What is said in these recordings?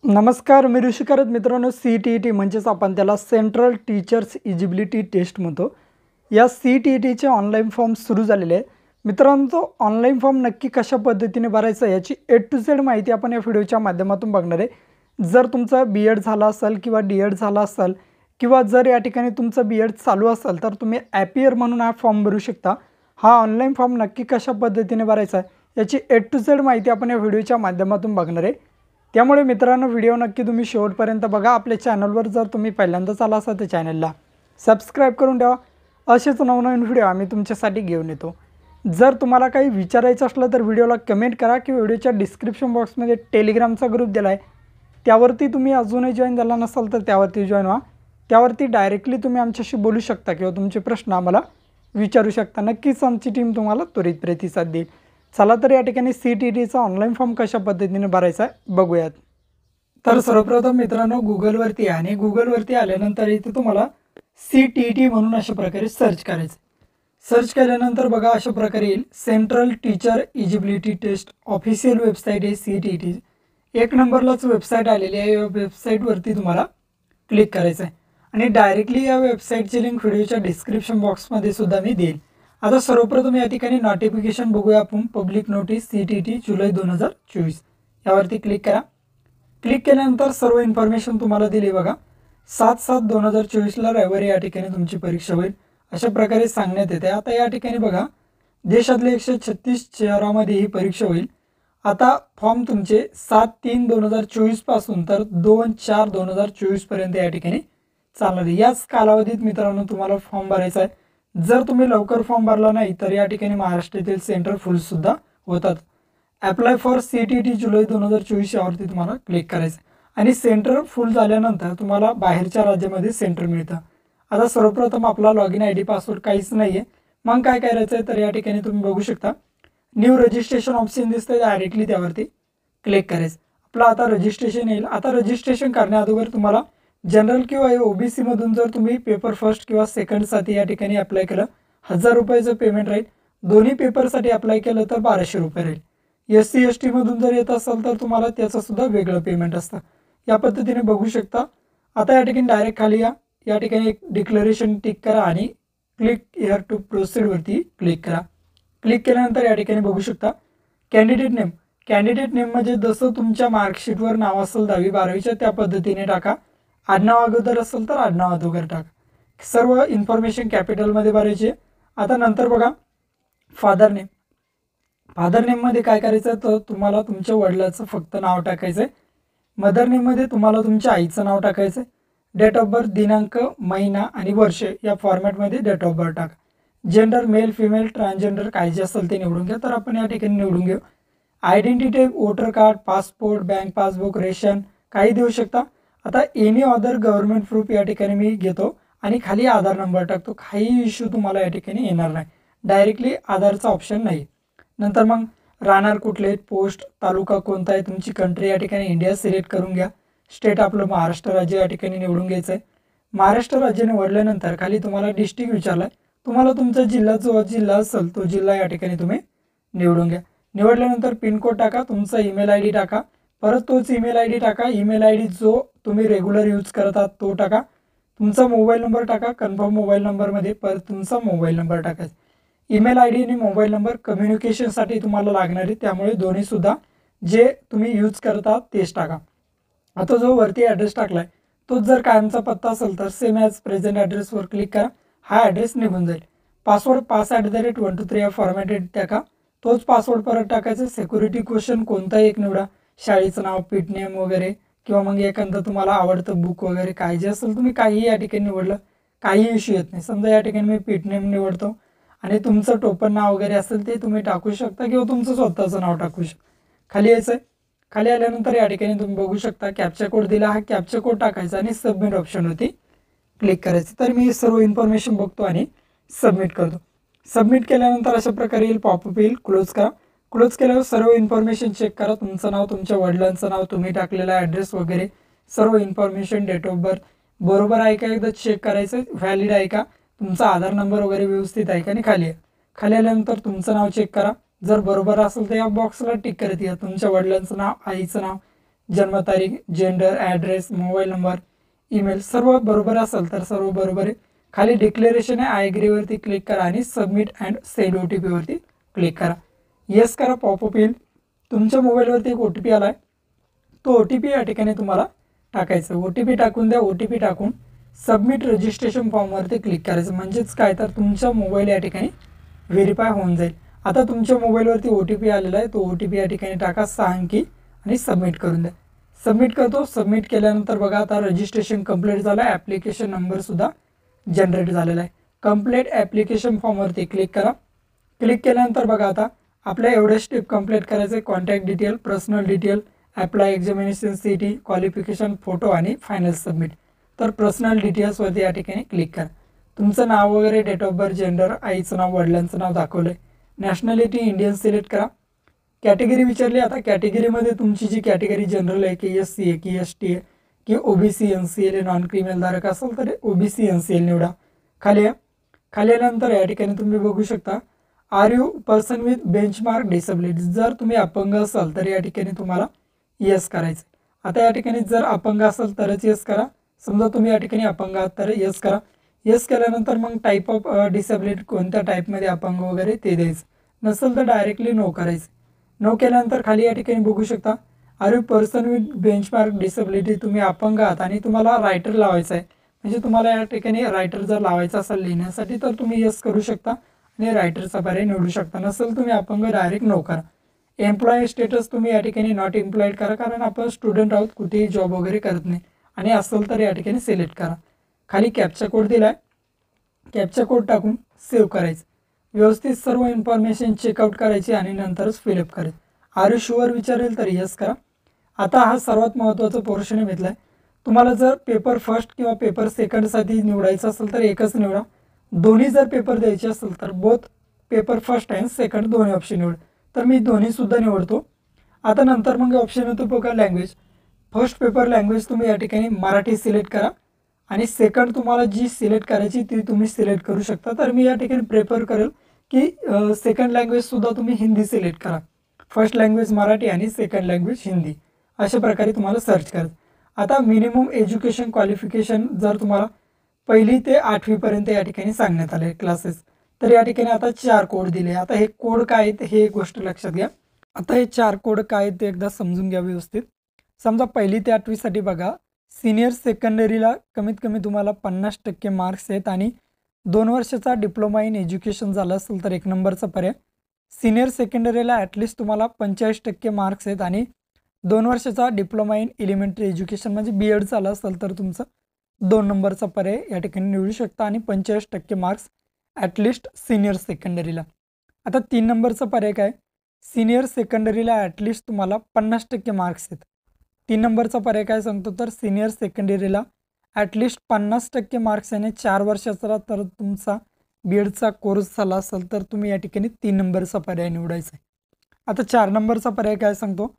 नमस्कार, मी ऋषिकारत मित्रांनो. CTET म्हणजेच आपण त्याला सेंट्रल टीचर्स इजिबिलिटी टेस्ट म्हणतो. या CTETचे ऑनलाईन फॉर्म सुरू झालेले आहे. मित्रांनो, तो ऑनलाईन फॉर्म नक्की कशा पद्धतीने भरायचा याची A to Z माहिती आपण या व्हिडिओच्या माध्यमातून बघणार आहे. जर तुमचा B.Ed झाला असेल किंवा D.Ed झाला असेल किंवा जर या ठिकाणी तुमचं B.Ed चालू असेल तर तुम्ही ॲपियर म्हणून हा फॉर्म भरू शकता. हा ऑनलाईन फॉर्म नक्की कशा पद्धतीने भरायचा आहे याची A to Z माहिती आपण या व्हिडिओच्या माध्यमातून बघणार आहे. त्यामुळे मित्रांनो, व्हिडिओ नक्की तुम्ही शेवटपर्यंत बघा. आपल्या चॅनलवर जर तुम्ही पहिल्यांदाच आला असाल तर चॅनलला सबस्क्राईब करून ठेवा. असेच नवनवीन व्हिडिओ आम्ही तुमच्यासाठी घेऊन येतो. जर तुम्हाला काही विचारायचं असलं तर व्हिडिओला कमेंट करा किंवा व्हिडिओच्या डिस्क्रिप्शन बॉक्समध्ये टेलिग्रामचा ग्रुप दिला आहे, त्यावरती तुम्ही अजूनही जॉईन झाला नसाल तर त्यावरती जॉईन व्हा. त्यावरती डायरेक्टली तुम्ही आमच्याशी बोलू शकता किंवा तुमचे प्रश्न आम्हाला विचारू शकता. नक्कीच आमची टीम तुम्हाला त्वरित प्रतिसाद देईल. चला तर या ठिकाणी CTETचा ऑनलाईन फॉर्म कशा पद्धतीने भरायचा आहे बघूयात. तर सर्वप्रथम मित्रांनो, गुगलवरती या आणि गुगलवरती आल्यानंतर इथे तुम्हाला CTET म्हणून अशा प्रकारे सर्च करायचं. सर्च केल्यानंतर बघा अशा प्रकारे येईल central teacher eligibility test official website आहे CTET. एक नंबरलाच वेबसाईट आलेली आहे. या वेबसाईटवरती तुम्हाला क्लिक करायचं आहे आणि डायरेक्टली या वेबसाईटची लिंक व्हिडिओच्या डिस्क्रिप्शन बॉक्समध्ये सुद्धा मी देईल. आता सर्वप्रथम या ठिकाणी नोटिफिकेशन बघूया आपण. पब्लिक नोटीस CTET जुलै 2024 यावरती क्लिक करा. क्लिक केल्यानंतर सर्व इन्फॉर्मेशन तुम्हाला दिली बघा. 7/7/2024ला रविवारी या ठिकाणी तुमची परीक्षा होईल अशा प्रकारे सांगण्यात येते. आता या ठिकाणी बघा देशातल्या 136 शहरामध्ये ही परीक्षा होईल. आता फॉर्म तुमचे 7/3/2024 पासून तर 2/4/2024 पर्यंत या ठिकाणी चालणार आहे. याच कालावधीत मित्रांनो तुम्हाला फॉर्म भरायचा आहे. जर तुम्ही लवकर फॉर्म भरला नाही तर या ठिकाणी महाराष्ट्रातील सेंटर फुलसुद्धा होतात. ॲप्लाय फॉर CTET जुलै 2024 यावरती तुम्हाला क्लिक करायचं आणि सेंटर फुल झाल्यानंतर तुम्हाला बाहेरच्या राज्यामध्ये सेंटर मिळतं. आता सर्वप्रथम आपला लॉगिन ID पासवर्ड काहीच नाही आहे. मग काय करायचं आहे तर या ठिकाणी तुम्ही बघू शकता न्यू रजिस्ट्रेशन ऑप्शन दिसतं, डायरेक्टली त्यावरती क्लिक करायचं. आपलं आता रजिस्ट्रेशन येईल. आता रजिस्ट्रेशन करण्याअगोदर तुम्हाला जनरल किंवा OBC मधून जर तुम्ही पेपर फर्स्ट किंवा सेकंडसाठी या ठिकाणी अप्लाय केलं 1000 रुपयाचं पेमेंट राहील. दोन्ही पेपरसाठी अप्लाय केलं तर 1200 रुपये राहील. SC ST मधून जर येत असाल तर तुम्हाला त्याचं सुद्धा वेगळं पेमेंट असतं. या पद्धतीने बघू शकता. आता या ठिकाणी डायरेक्ट खाली या ठिकाणी एक डिक्लेरेशन टिक करा आणि क्लिक हिअर टू प्रोसीडवरती क्लिक करा. क्लिक केल्यानंतर या ठिकाणी बघू शकता कॅन्डिडेट नेम. कॅन्डिडेट नेम म्हणजे जसं तुमच्या मार्कशीटवर नाव असेल 10वी-12वीच्या त्या पद्धतीने टाका. आडनाव अगोदर असेल तर आडनाव अगोदर टाका. सर्व इन्फॉर्मेशन कॅपिटलमध्ये भरायची. आता नंतर बघा फादर नेम. फादर नेममध्ये काय करायचं तर तुम्हाला तुमच्या वडिलाचं फक्त नाव टाकायचं आहे. मदर नेममध्ये तुम्हाला तुमच्या आईचं नाव टाकायचं आहे. डेट ऑफ बर्थ दिनांक, महिना आणि वर्ष या फॉर्मॅटमध्ये डेट ऑफ बर्थ टाका. जेंडर मेल, फिमेल, ट्रान्सजेंडर काय जे असेल ते निवडून घ्या. तर आपण या ठिकाणी निवडून घेऊ. Identity voter card, passport, bank passbook, ration काही देऊ शकता. आता एनी अदर गव्हर्नमेंट प्रूफ या ठिकाणी मी घेतो आणि खाली आधार नंबर टाकतो. काही इश्यू तुम्हाला या ठिकाणी येणार नाही. डायरेक्टली आधारचा ऑप्शन नाही. नंतर मग राहणार कुठले, पोस्ट, तालुका कोणता आहे, तुमची कंट्री या ठिकाणी इंडिया सिलेक्ट करून घ्या. स्टेट आपलं महाराष्ट्र राज्य या ठिकाणी निवडून घ्यायचं आहे. महाराष्ट्र राज्य निवडल्यानंतर खाली तुम्हाला डिस्ट्रिक्ट विचारला आहे. तुम्हाला तुमचा जिल्हा जो जिल्हा असेल तो जिल्हा या ठिकाणी तुम्ही निवडून घ्या. निवडल्यानंतर पिनकोड टाका. तुमचा ईमेल ID टाका. परत तोच ईमेल ID टाका. ईमेल ID जो तुम्ही रेग्युलर यूज करतात तो टाका. तुमचा मोबाईल नंबर टाका. कन्फर्म मोबाईल नंबरमध्ये परत तुमचा मोबाईल नंबर टाकायचा. ईमेल ID आणि मोबाईल नंबर कम्युनिकेशनसाठी तुम्हाला लागणार आहे, त्यामुळे दोन्हीसुद्धा जे तुम्ही यूज करतात तेच टाका. आता जो वरती ॲड्रेस टाकला आहे तोच जर कायमचा पत्ता असेल तर सेम ॲज प्रेझेंट ॲड्रेसवर क्लिक करा. हा ॲड्रेस निघून जाईल. पासवर्ड pass@123 या फॉर्मॅटेड टाका. तोच पासवर्ड परत टाकायचा. सिक्युरिटी क्वेश्चन कोणताही एक निवडा. शाळेचं नाव, पिट नेम वगैरे किंवा मग एखादं तुम्हाला आवडतं बुक वगैरे काय जे असेल तुम्ही काही या ठिकाणी निवडलं काही इश्यू येत नाही. समजा या ठिकाणी मी पिट नेम निवडतो आणि तुमचं टोपण नाव वगैरे असेल ते तुम्ही टाकू शकता किंवा तुमचं स्वतःचं नाव टाकू शकता. खाली यायचं आहे. खाली आल्यानंतर या ठिकाणी तुम्ही बघू शकता कॅप्चा कोड दिला. हा कॅप्चा कोड टाकायचा आणि सबमिट ऑप्शनवरती क्लिक करायचं. तर मी सर्व इन्फॉर्मेशन बघतो आणि सबमिट करतो. सबमिट केल्यानंतर अशा प्रकारे येईल, पॉपअप येईल. क्लोज करा. क्लोज केल्यावर सर्व इन्फॉर्मेशन चेक करा. तुमचं नाव, तुमच्या वडिलांचं नाव, तुम्ही टाकलेला ॲड्रेस वगैरे सर्व इन्फॉर्मेशन, डेट ऑफ बर्थ बरोबर आहे का एकदा चेक करायचं. व्हॅलिड आहे का, तुमचा आधार नंबर वगैरे व्यवस्थित आहे का. आणि खाली आल्यानंतर तुमचं नाव चेक करा. जर बरोबर असेल तर या बॉक्सला टिक करत या. तुमच्या वडिलांचं नाव, आईचं नाव, जन्मतारीख, gender, address, mobile number, email सर्व बरोबर असेल तर सर्व बरोबर आहे. खाली डिक्लेरेशन आहे, आय ॲग्रीवरती क्लिक करा आणि सबमिट अँड सेंड OTPवरती क्लिक करा. येस करा, पॉपअप येईल. तुमच्या मोबाईलवरती एक OTP आला आहे, तो OTP या ठिकाणी तुम्हाला टाकायचं. OTP टाकून द्या. OTP टाकून सबमिट रजिस्ट्रेशन फॉर्मवरती क्लिक करायचं. म्हणजेच काय तर तुमचा मोबाईल या ठिकाणी व्हेरीफाय होऊन जाईल. आता तुमच्या मोबाईलवरती OTP आलेला आहे, तो OTP या ठिकाणी टाका 6 अंकी आणि सबमिट करून द्या. सबमिट करतो. सबमिट केल्यानंतर बघा आता रजिस्ट्रेशन कंप्लीट झालं आहे. ॲप्लिकेशन नंबरसुद्धा जनरेट झालेला आहे. कंप्लीट ॲप्लिकेशन फॉर्मवरती क्लिक करा. क्लिक केल्यानंतर बघा आता आपल्या एवढे स्टेप कंप्लीट करायचे. Contact detail, personal detail, apply examination CT, qualification, photo आणि फायनल सबमिट. तर पर्सनल डिटेल्सवरती या ठिकाणी क्लिक करा. तुमचं नाव वगैरे, डेट ऑफ बर्थ, जेंडर, आईचं नाव, वडिलांचं नाव दाखवलं आहे. नॅशनॅलिटी इंडियन सिलेक्ट करा. कॅटेगरी विचारली. आता कॅटेगरीमध्ये तुमची जी कॅटेगरी जनरल आहे की SC आहे की ST आहे की OBC NCL आहे, नॉन क्रिमिनल धारक असेल तर OBC NCL निवडा. खाली या. खाली आल्यानंतर या ठिकाणी तुम्ही बघू शकता are you person with benchmark disability. जर तुम्ही अपंग असाल तर या ठिकाणी तुम्हाला येस करायचं. आता या ठिकाणी जर अपंग असाल तरच येस करा. समजा तुम्ही या ठिकाणी अपंग आहात तर येस करा. येस केल्यानंतर मग टाईप ऑफ डिसेबिलिटी कोणत्या टाईपमध्ये अपंग वगैरे ते द्यायचं. नसेल तर डायरेक्टली नो करायचं. नो केल्यानंतर खाली या ठिकाणी बघू शकता are you person with benchmark disability. तुम्ही अपंग आहात आणि तुम्हाला रायटर लावायचं आहे. म्हणजे तुम्हाला या ठिकाणी रायटर जर लावायचा असेल लिहिण्यासाठी तर तुम्ही येस करू शकता आणि रायटरचा पर्याय निवडू शकता. नसेल तुम्ही अपंग डायरेक्ट नो करा. एम्प्लॉई स्टेटस तुम्ही या ठिकाणी नॉट एम्प्लॉईड करा, कारण आपण स्टुडंट आहोत, कुठेही जॉब वगैरे करत नाही. आणि असेल तर या ठिकाणी सिलेक्ट करा. खाली कॅप्चा कोड दिला आहे, कॅप्चा कोड टाकून सेव्ह करायचं. व्यवस्थित सर्व इन्फॉर्मेशन चेकआउट करायची आणि नंतरच फिलअप करायचं. आर यू शुअर विचारेल तर येस करा. आता हा सर्वात महत्त्वाचा पोर्शन भेटला आहे. तुम्हाला जर पेपर फर्स्ट किंवा पेपर सेकंडसाठी निवडायचं असेल तर एकच निवडा. दोन्ही जर पेपर द्यायचे असेल तर both paper first and second दोन्ही ऑप्शन निवड. तर मी दोन्हीसुद्धा निवडतो. आता नंतर मग ऑप्शन होतो बघा लँग्वेज. फर्स्ट पेपर लँग्वेज तुम्ही या ठिकाणी मराठी सिलेक्ट करा आणि सेकंड तुम्हाला जी सिलेक्ट करायची ती तुम्ही सिलेक्ट करू शकता. तर मी या ठिकाणी प्रेफर करेल की सेकंड लँग्वेजसुद्धा तुम्ही हिंदी सिलेक्ट करा. फर्स्ट लँग्वेज मराठी आणि सेकंड लँग्वेज हिंदी, अशा प्रकारे तुम्हाला सर्च करायचं. आता मिनिमम एज्युकेशन क्वालिफिकेशन जर तुम्हाला 1ली ते 8वीपर्यंत या ठिकाणी सांगण्यात आले क्लासेस, तर या ठिकाणी आता 4 कोड दिले. आता हे कोड काय आहेत हे गोष्ट लक्षात घ्या. आता हे 4 कोड काय आहेत ते एकदा समजून घ्या व्यवस्थित. समजा 1ली ते 8वीसाठी बघा, सिनियर सेकंडरीला कमीत कमी तुम्हाला 50% मार्क्स आहेत आणि 2 वर्षाचा डिप्लोमा इन एज्युकेशन झाला असेल तर 1 नंबरचा पर्याय. सिनियर सेकंडरीला ॲटलिस्ट तुम्हाला 45% मार्क्स आहेत आणि 2 वर्षाचा डिप्लोमा इन एलिमेंटरी एज्युकेशन म्हणजे BEd झाला असेल तर तुमचं 2 नंबरचा पर्याय या ठिकाणी निवडू शकता आणि 45% मार्क्स ॲटलिस्ट सिनियर सेकंडरीला. आता 3 नंबरचा पर्याय काय, सिनियर सेकंडरीला ॲटलिस्ट तुम्हाला 50% मार्क्स आहेत. 3 नंबरचा पर्याय काय सांगतो तर सिनियर सेकंडरीला ॲटलिस्ट 50% मार्क्स आणि 4 वर्षाचा तर तुमचा BEdचा कोर्स झाला असेल तर तुम्ही या ठिकाणी 3 नंबरचा पर्याय निवडायचा आहे. आता 4 नंबरचा पर्याय काय सांगतो,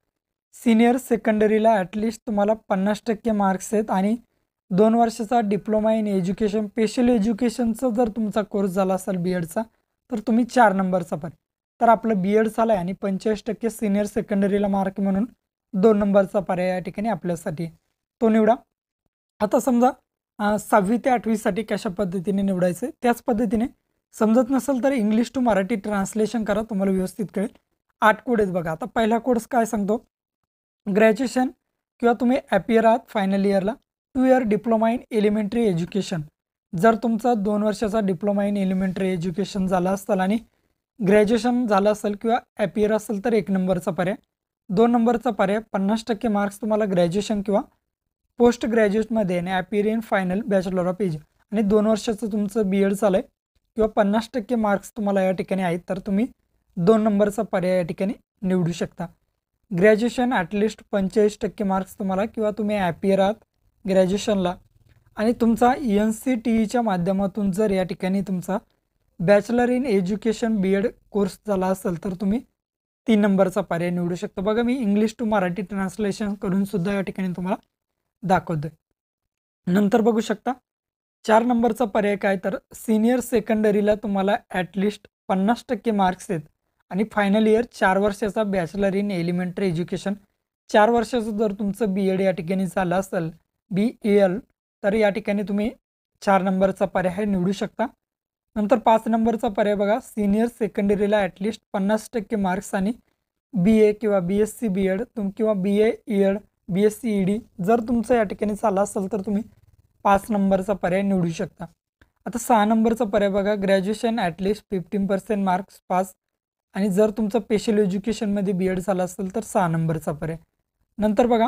सिनियर सेकंडरीला ॲटलिस्ट तुम्हाला 50% मार्क्स आहेत आणि 2 वर्षाचा डिप्लोमा इन एज्युकेशन स्पेशल एज्युकेशनचा जर तुमचा कोर्स झाला असेल BEdचा तर तुम्ही 4 नंबरचा पर्याय. तर आपलं BEd झालं आहे आणि 45% सिनियर सेकंडरीला मार्क म्हणून 2 नंबरचा पर्याय या ठिकाणी आपल्यासाठी तो निवडा. आता समजा 6वी ते 8वीसाठी कशा पद्धतीने निवडायचं आहे त्याच पद्धतीने समजत नसेल तर इंग्लिश टू मराठी ट्रान्सलेशन करा, तुम्हाला व्यवस्थित कळेल. 8 कोड आहेत बघा. आता पहिला कोर्स काय सांगतो, ग्रॅज्युएशन किंवा तुम्ही ॲपियर आहात फायनल इयरला, 2 year diploma in elementary education. जर तुमचा 2 वर्षाचा डिप्लोमा इन एलिमेंटरी एज्युकेशन झाला असेल आणि ग्रॅज्युएशन झालं असेल किंवा ॲपियर असेल तर 1 नंबरचा पर्याय. 2 नंबरचा पर्याय 50% मार्क्स तुम्हाला ग्रॅज्युएशन किंवा पोस्ट ग्रॅज्युएटमध्ये आणि appear in final bachelor of ed आणि 2 वर्षाचं तुमचं BEd झालं आहे किंवा 50% मार्क्स तुम्हाला या ठिकाणी आहेत तर तुम्ही 2 नंबरचा पर्याय या ठिकाणी निवडू शकता. ग्रॅज्युएशन ॲटलिस्ट 45% मार्क्स तुम्हाला किंवा तुम्ही ॲपियर आहात ग्रॅज्युएशनला आणि तुमचा NCTEच्या माध्यमातून जर या ठिकाणी तुमचा bachelor in education BEd course झाला असेल तर तुम्ही 3 नंबरचा पर्याय निवडू शकता. बघा मी इंग्लिश टू मराठी ट्रान्सलेशन करून सुद्धा या ठिकाणी तुम्हाला दाखवतोय. नंतर बघू शकता 4 नंबरचा पर्याय काय तर सिनियर सेकंडरीला तुम्हाला ॲटलिस्ट 50% मार्क्स आहेत आणि फायनल इयर 4 वर्षाचा बॅचलर इन एलिमेंटरी एज्युकेशन 4 वर्षाचं जर तुमचं बी-एड या ठिकाणी झालं असेल, बी-ए-एल, तर या ठिकाणी तुम्ही 4 नंबरचा पर्याय निवडू शकता. नंतर 5 नंबरचा पर्याय बघा, सीनियर सेकंडरीला ॲटलिस्ट 50% मार्क्स आणि बी-ए किंवा बी-एस-सी बी-एड किंवा बी-ए ई-एड, बी-एस-सी ई-डी जर तुमचं या ठिकाणी झालं असेल तर तुम्ही 5 नंबरचा पर्याय निवडू शकता. आता 6 नंबरचा पर्याय बघा, ग्रॅज्युएशन ॲटलिस्ट 15% मार्क्स पास आणि जर तुमचं स्पेशल एज्युकेशनमध्ये बी-एड झालं असेल तर 6 नंबरचा पर्याय. नंतर बघा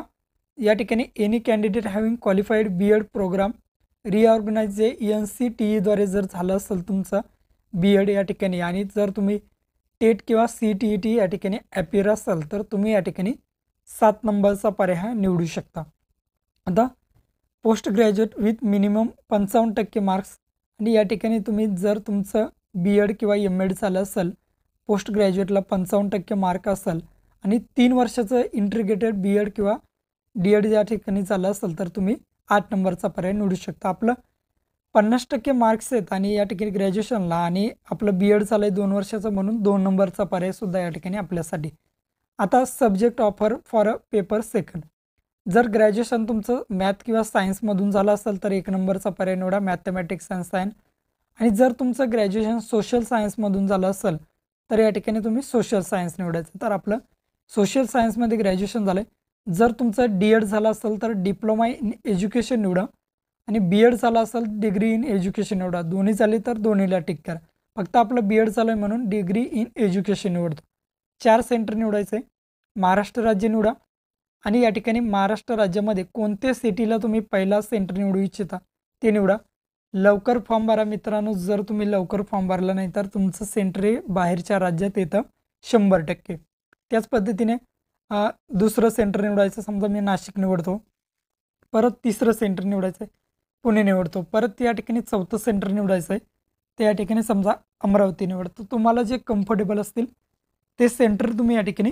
या ठिकाणी any candidate having qualified B Ed programme reorganise जे NCTEद्वारे जर झालं असेल तुमचं बी-एड या ठिकाणी आणि जर तुम्ही टेट किंवा CTET या ठिकाणी ॲपियर असाल तर तुम्ही या ठिकाणी 7 नंबरचा पर्याय निवडू शकता. आता post graduate with minimum 55% marks आणि या ठिकाणी तुम्ही जर तुमचं बी-एड किंवा M-एड झालं असेल, पोस्ट ग्रॅज्युएटला 55% मार्क असेल आणि 3 वर्षाचं इंटिग्रेटेड बी-एड किंवा डी-एड या ठिकाणी झालं असेल तर तुम्ही 8 नंबरचा पर्याय निवडू शकता. आपलं 50% मार्क्स आहेत आणि या ठिकाणी ग्रॅज्युएशनला आणि आपलं बी-एड झालं आहे 2 वर्षाचं म्हणून 2 नंबरचा पर्यायसुद्धा या ठिकाणी आपल्यासाठी. आता subject offer for a paper second. जर ग्रॅज्युएशन तुमचं मॅथ किंवा सायन्समधून झालं असेल तर 1 नंबरचा पर्याय निवडा, मॅथमॅटिक्स अँड सायन्स. आणि जर तुमचं ग्रॅज्युएशन सोशल सायन्समधून झालं असेल तर या ठिकाणी तुम्ही सोशल सायन्स निवडायचं. तर आपलं सोशल सायन्समध्ये ग्रॅज्युएशन झालं आहे. जर तुमचं डी-एड झालं असेल तर डिप्लोमा इन एज्युकेशन निवडा आणि बी-एड झालं असेल डिग्री इन एज्युकेशन निवडा. दोन्ही झाली तर दोन्हीला टिक करा. फक्त आपलं बी-एड झालं आहे म्हणून डिग्री इन एज्युकेशन निवडतो. 4 सेंटर निवडायचं आहे. महाराष्ट्र राज्य निवडा आणि या ठिकाणी महाराष्ट्र राज्यामध्ये कोणत्या सिटीला तुम्ही पहिला सेंटर निवडू इच्छिता ते निवडा. लवकर फॉर्म भरा मित्रांनो. जर तुम्ही लवकर फॉर्म भरला नाही तर तुमचं सेंटर हे बाहेरच्या राज्यात येतं 100%. त्याच पद्धतीने दुसरं सेंटर निवडायचं. समजा मी नाशिक निवडतो, परत तिसरं सेंटर निवडायचं आहे, पुणे निवडतो, परत या ठिकाणी चौथं सेंटर निवडायचं आहे, ते या ठिकाणी समजा अमरावती निवडतो. तुम्हाला जे कम्फर्टेबल असतील ते सेंटर तुम्ही या ठिकाणी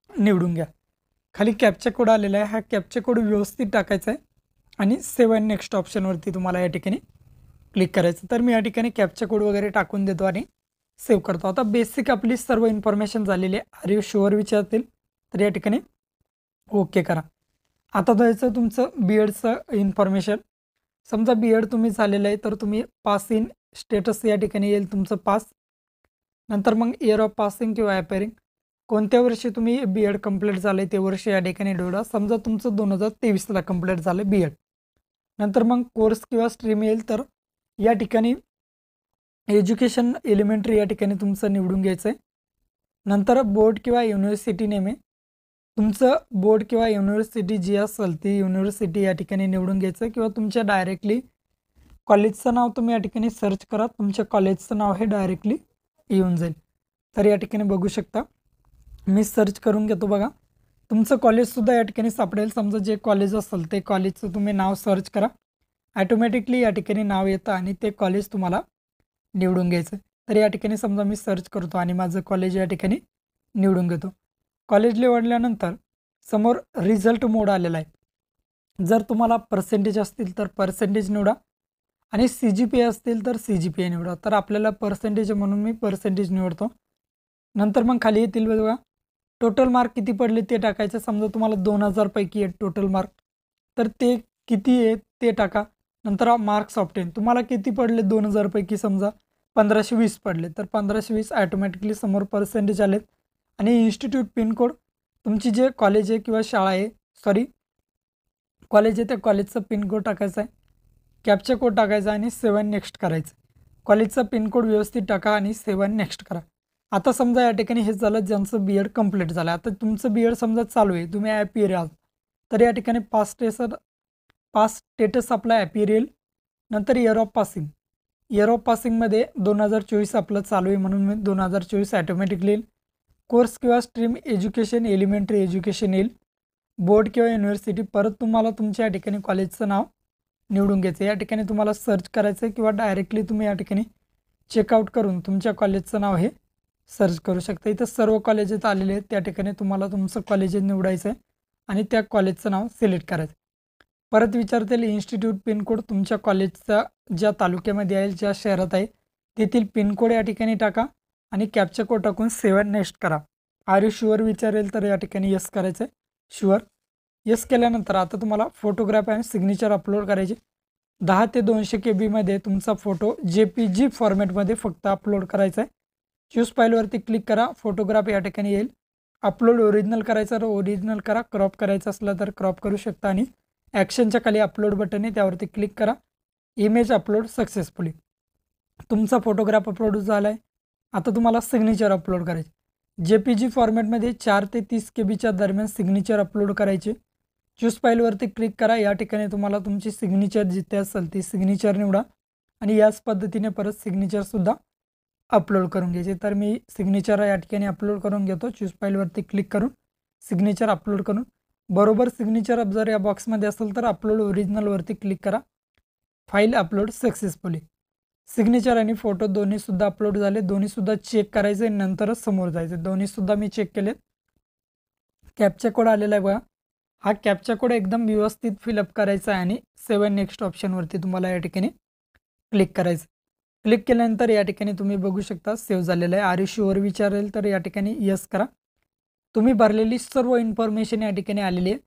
निवडून घ्या. खाली कॅप्चा कोड आलेला आहे, हा कॅप्चा कोड व्यवस्थित टाकायचा आहे आणि सेव्ह अँड नेक्स्ट ऑप्शनवरती तुम्हाला या ठिकाणी क्लिक करायचं. तर मी या ठिकाणी कॅप्चा कोड वगैरे टाकून देतो आणि सेव्ह करतो. आता बेसिक आपली सर्व इन्फॉर्मेशन झालेली आहे. आर यू शुअर विचारतील तर या ठिकाणी ओके करा. आता द्यायचं तुमचं बी-एडचं इन्फॉर्मेशन. समजा बी-एड तुम्ही झालेलं आहे तर तुम्ही पास इन स्टेटस या ठिकाणी येईल तुमचं पास. नंतर मग इयर ऑफ पासिंग किंवा ॲपेरिंग, कोणत्या वर्षी तुम्ही बी-एड कंप्लीट झालं आहे ते वर्ष या ठिकाणी निवडा. समजा तुमचं 2023ला कंप्लीट झालं बी-एड. नंतर मग कोर्स किंवा स्ट्रीम येईल तर या ठिकाणी एज्युकेशन एलिमेंटरी या ठिकाणी तुमचं निवडून घ्यायचं आहे. नंतर बोर्ड किंवा युनिव्हर्सिटी नेम आहे. तुमचं बोर्ड किंवा युनिव्हर्सिटी जी असेल ती युनिव्हर्सिटी या ठिकाणी निवडून घ्यायचं किंवा तुमच्या डायरेक्टली कॉलेजचं नाव तुम्ही या ठिकाणी सर्च करा. तुमच्या कॉलेजचं नाव हे डायरेक्टली येऊन जाईल. तर या ठिकाणी बघू शकता मी सर्च करून घेतो. बघा तुमचं कॉलेजसुद्धा या ठिकाणी सापडेल. समजा जे कॉलेज असेल ते कॉलेजचं तुम्ही नाव सर्च करा, ॲटोमॅटिकली या ठिकाणी नाव येतं आणि ते कॉलेज तुम्हाला निवडून घ्यायचं. तर या ठिकाणी समजा मी सर्च करतो आणि माझं कॉलेज या ठिकाणी निवडून घेतो. कॉलेज निवडल्यानंतर समोर रिझल्ट मोड आलेला आहे. जर तुम्हाला पर्सेंटेज असतील तर पर्सेंटेज निवडा आणि CGPA असतील तर CGPA निवडा. तर आपल्याला पर्सेंटेज म्हणून मी पर्सेंटेज निवडतो. नंतर मग खाली येतील बघा टोटल मार्क किती पडले ते टाकायचं. समजा तुम्हाला 2000 पैकी आहेत टोटल मार्क तर ते किती आहेत ते टाका. नंतर मार्क्स ऑप्टेन तुम्हाला किती पडले 2000 पैकी समजा 1520 पडले तर 1520 ॲटोमॅटिकली समोर पर्सेंटेज आलेत. आणि इन्स्टिट्यूट पिनकोड तुमची जे कॉलेज आहे किंवा शाळा आहे कॉलेज आहे त्या कॉलेजचं पिनकोड टाकायचं आहे, कॅप्चा कोड टाकायचा आणि सेव्ह अँड नेक्स्ट करायचं. कॉलेजचा पिनकोड व्यवस्थित टाका आणि सेव्ह अँड नेक्स्ट करा. आता समजा या ठिकाणी हे झालं ज्यांचं बी-एड कंप्लीट झालं. आता तुमचं बी-एड समजा चालू आहे, तुम्ही ॲपियर आहात तर या ठिकाणी पास स्टेटस आपला ॲपियर येईल. नंतर इयर ऑफ पासिंगमध्ये 2024 आपलं चालू आहे म्हणून मी 2024 ॲटोमॅटिकली येईल. कोर्स किंवा स्ट्रीम एज्युकेशन एलिमेंटरी एज्युकेशन येईल. बोर्ड किंवा युनिव्हर्सिटी परत तुम्हाला तुमच्या या ठिकाणी कॉलेजचं नाव निवडून घ्यायचं. या ठिकाणी तुम्हाला सर्च करायचं किंवा डायरेक्टली तुम्ही या ठिकाणी चेकआउट करून तुमच्या कॉलेजचं नाव हे सर्च करू शकता. इथं सर्व कॉलेजेस आलेले आहेत, त्या ठिकाणी तुम्हाला तुमचं कॉलेज निवडायचं आहे आणि त्या कॉलेजचं नाव सिलेक्ट करायचं. परत विचारतील इन्स्टिट्यूट पिनकोड तुमच्या कॉलेजचा ज्या तालुक्यामध्ये आहे ज्या शहरात आहे तेथील पिनकोड या ठिकाणी टाका आणि कॅप्चा कोड टाकून सेव्ह अँड नेक्स्ट करा. आर यू शुअर विचारेल तर या ठिकाणी यस करायचं आहे. शुअर. येस केल्यानंतर आता तुम्हाला फोटोग्राफ आणि सिग्नेचर अपलोड करायचे. 10 ते 200 KB तुमचा फोटो JPG फॉर्मॅटमध्ये फक्त अपलोड करायचा आहे. चूज फाईलवरती क्लिक करा. फोटोग्राफ या ठिकाणी येईल. अपलोड ओरिजिनल करायचं तर ओरिजिनल करा. क्रॉप करायचं असलं तर क्रॉप करू शकता आणि ॲक्शनच्या खाली अपलोड बटन आहे त्यावरती क्लिक करा. Image upload successfully. तुमचा फोटोग्राफ अपलोड झाला आहे. आता तुम्हाला सिग्नेचर अपलोड करायचे. JPG फॉर्मॅटमध्ये 4 ते 30 KBच्या दरम्यान सिग्नेचर अपलोड करायचे. चूज फाईलवरती क्लिक करा. या ठिकाणी तुम्हाला तुमची सिग्नेचर जिथे असेल ती सिग्नेचर निवडा आणि याच पद्धतीने परत सिग्नेचरसुद्धा अपलोड करून घ्यायचे. तर मी सिग्नेचर या ठिकाणी अपलोड करून घेतो. चूज फाईलवरती क्लिक करून सिग्नेचर अपलोड करून बरोबर सिग्नेचर जर या बॉक्समध्ये असेल तर अपलोड ओरिजिनलवरती क्लिक करा. File upload successfully. सिग्नेचर आणि फोटो दोन्हीसुद्धा अपलोड झाले. दोन्हीसुद्धा चेक करायचे नंतरच समोर जायचे. दोन्हीसुद्धा मी चेक केलेत. कॅप्चा कोड आलेला आहे बघा. हा कॅप्चा कोड एकदम व्यवस्थित फिलअप करायचा आहे आणि सेव्ह नेक्स्ट ऑप्शनवरती तुम्हाला या ठिकाणी क्लिक करायचं. क्लिक केल्यानंतर या ठिकाणी तुम्ही बघू शकता सेव्ह झालेलं आहे. आर यू शुअर विचारेल तर या ठिकाणी यस करा. तुम्ही भरलेली सर्व इन्फॉर्मेशन या ठिकाणी आलेली आहे.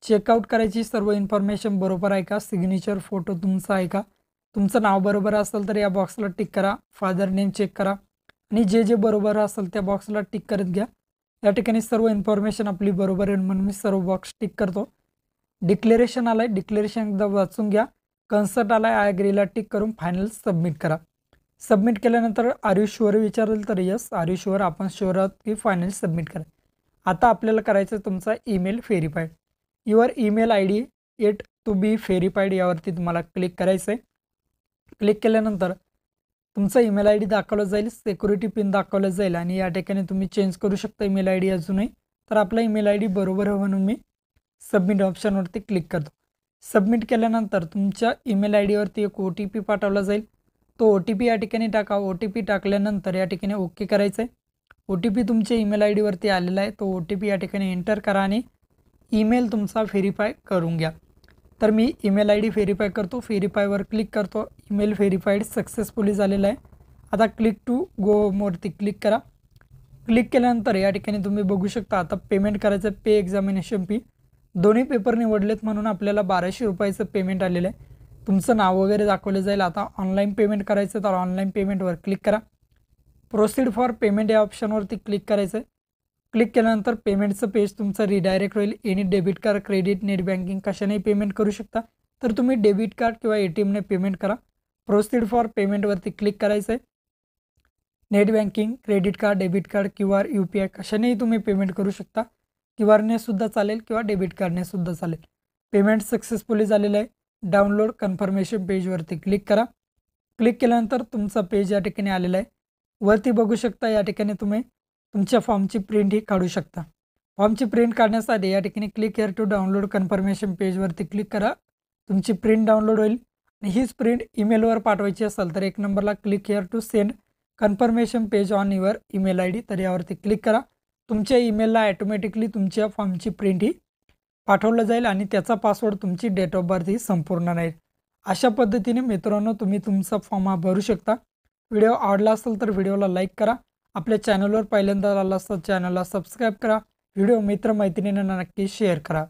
चेकआउट करायची सर्व इन्फॉर्मेशन बरोबर आहे का, सिग्नेचर फोटो तुमचा आहे का, तुमचं नाव बरोबर असेल तर या बॉक्सला टिक करा. फादर नेम चेक करा आणि जे जे बरोबर असेल त्या बॉक्सला टिक करत घ्या. या ठिकाणी सर्व इन्फॉर्मेशन आपली बरोबर आहे म्हणून मी सर्व बॉक्स टिक करतो. डिक्लेरेशन आलं आहे. डिक्लेरेशन एकदा वाचून घ्या. कन्सर्ट आला आहे. आय ॲग्रीला टिक करून फायनल सबमिट करा. सबमिट केल्यानंतर आर यू शुअर विचारेल तर यस. आर यू शुअर आपण शुअर आहात की फायनल सबमिट करा. आता आपल्याला करायचं आहे तुमचा email verified. Your email I D it to be verified यावरती तुम्हाला क्लिक करायचं आहे. क्लिक केल्यानंतर तुमचा ईमेल आय डी दाखवला जाईल. सिक्युरिटी पिन दाखवला जाईल आणि या ठिकाणी तुम्ही चेंज करू शकता ईमेल आय डी अजूनही. तर आपला ईमेल आय डी बरोबर आहे म्हणून मी सबमिट ऑप्शनवरती क्लिक करतो. सबमिट केल्यानंतर तुमच्या ईमेल आय डीवरती एक OTP पाठवला जाईल. तो OTP या ठिकाणी टाका. OTP टाकल्यानंतर या ठिकाणी ओके करायचं आहे. OTP तुमच्या ईमेल आय डीवरती आलेला आहे. तो OTP या ठिकाणी एंटर करा आणि ईमेल तुमचा व्हेरीफाय करून घ्या. तर मी ईमेल आय डी व्हेरीफाय करतो. व्हेरीफायवर क्लिक करतो. ईमेल व्हेरीफाईड सक्सेसफुली झालेला आहे. आता क्लिक टू गो होमवरती क्लिक करा. क्लिक केल्यानंतर या ठिकाणी तुम्ही बघू शकता आता पेमेंट करायचं. पे एक्झामिनेशन फी दोन्ही पेपर निवडलेत म्हणून आपल्याला 1200 रुपयाचं पेमेंट आलेलं आहे. तुमचं नाव वगैरे दाखवलं जाईल. आता ऑनलाईन पेमेंट करायचं तर ऑनलाईन पेमेंटवर क्लिक करा. प्रोसीड फॉर पेमेंट या ऑप्शनवरती क्लिक करायचं आहे. क्लिक केल्यानंतर पेमेंटचं पेज तुमचं रिडायरेक्ट होईल. Any debit card, credit, net banking कशानेही पेमेंट करू शकता. तर तुम्ही डेबिट कार्ड किंवा ATMने पेमेंट करा. प्रोसीड फॉर पेमेंटवरती क्लिक करायचं आहे. Net banking, credit card, debit card, QR, UPI कशानेही तुम्ही पेमेंट करू शकता. QRने सुद्धा चालेल किंवा डेबिट कार्डने सुद्धा चालेल. पेमेंट सक्सेसफुली झालेलं आहे. डाउनलोड कन्फर्मेशन पेजवरती क्लिक करा. क्लिक केल्यानंतर तुमचा पेज या ठिकाणी आलेला आहे. वरती बघू शकता या ठिकाणी तुम्ही तुमच्या फॉर्मची प्रिंट ही काढू शकता. फॉर्मची प्रिंट काढण्यासाठी या ठिकाणी click here to download confirmation पेजवरती क्लिक करा. तुमची प्रिंट डाउनलोड होईल आणि हीच प्रिंट ईमेलवर पाठवायची असेल तर 1 नंबरला click here to send confirmation page on your email I D. तर यावरती क्लिक करा. तुमच्या ईमेलला ॲटोमॅटिकली तुमच्या फॉर्मची प्रिंट ही पाठवलं जाईल आणि त्याचा पासवर्ड तुमची डेट ऑफ बर्थ ही संपूर्ण नाही. अशा पद्धतीने मित्रांनो तुम्ही तुमचा फॉर्म हा भरू शकता. व्हिडिओ आवडला असेल तर व्हिडिओला लाईक करा. आपल्या चॅनलवर पहिल्यांदा आला असता चॅनलला सबस्क्राईब करा. व्हिडिओ मित्रमैत्रिणींना नक्की शेअर करा.